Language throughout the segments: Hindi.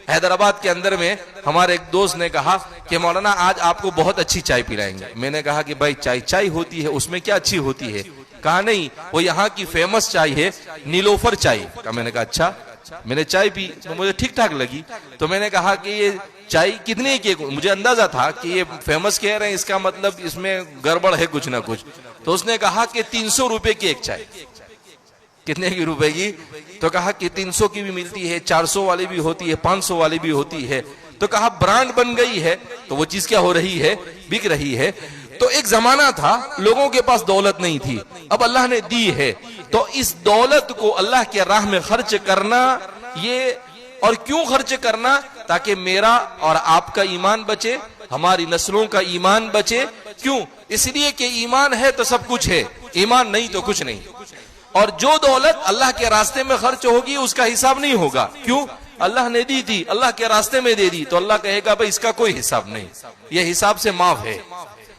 हैदराबाद के अंदर में हमारे एक दोस्त ने कहा कि मौलाना आज आपको बहुत अच्छी चाय पिलाएंगे। मैंने कहा कि भाई चाय चाय होती है, उसमें क्या अच्छी होती है? कहा नहीं, वो यहाँ की फेमस चाय है नीलोफर चाय का। मैंने कहा अच्छा। मैंने चाय पी तो मुझे ठीक ठाक लगी। तो मैंने कहा कि ये चाय कितने की? मुझे अंदाजा था कि ये फेमस कह रहे हैं, इसका मतलब इसमें गड़बड़ है कुछ ना कुछ। तो उसने कहा कि 300 रुपए की एक चाय। कितने की रुपए की? तो कहा कि 300 की भी मिलती है, 400 वाली भी होती है, 500 वाली भी होती है। तो कहा ब्रांड बन गई है तो वो चीज क्या हो रही है? बिक रही है। तो एक जमाना था लोगों के पास दौलत नहीं थी, अब अल्लाह ने दी है, तो इस दौलत को अल्लाह के राह में खर्च करना, ये और क्यों खर्च करना? ताकि मेरा और आपका ईमान बचे, हमारी नस्लों का ईमान बचे। क्यों? इसलिए कि ईमान है तो सब कुछ है, ईमान नहीं तो कुछ नहीं। और जो दौलत अल्लाह के रास्ते में खर्च होगी उसका हिसाब नहीं होगा। क्यों? अल्लाह ने दी थी, अल्लाह के रास्ते में दे दी, तो अल्लाह कहेगा भाई इसका कोई हिसाब नहीं, ये हिसाब से माफ है।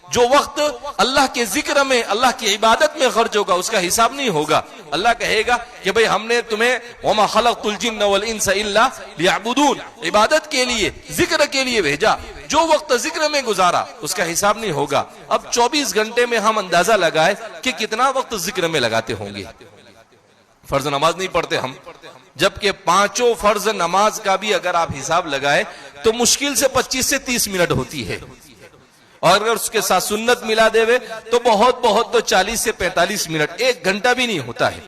जो वक्त अल्लाह के जिक्र में, अल्लाह की इबादत में खर्च होगा उसका हिसाब नहीं होगा। अल्लाह कहेगा कि भाई हमने तुम्हें वमा खलक़तुल जिन्ना वल इंसा इल्ला लियअबुदून, इबादत के लिए, जिक्र के लिए भेजा। जो वक्त जिक्र में गुजारा उसका हिसाब नहीं होगा। अब 24 घंटे में हम अंदाजा लगाए कि कितना वक्त जिक्र में लगाते होंगे। फर्ज नमाज नहीं पढ़ते हम, जबकि 5 फर्ज नमाज का भी अगर आप हिसाब लगाए तो मुश्किल से 25 से 30 मिनट होती है, और अगर उसके साथ सुन्नत मिला देवे तो बहुत तो 40 से 45 मिनट, 1 घंटा भी नहीं होता है।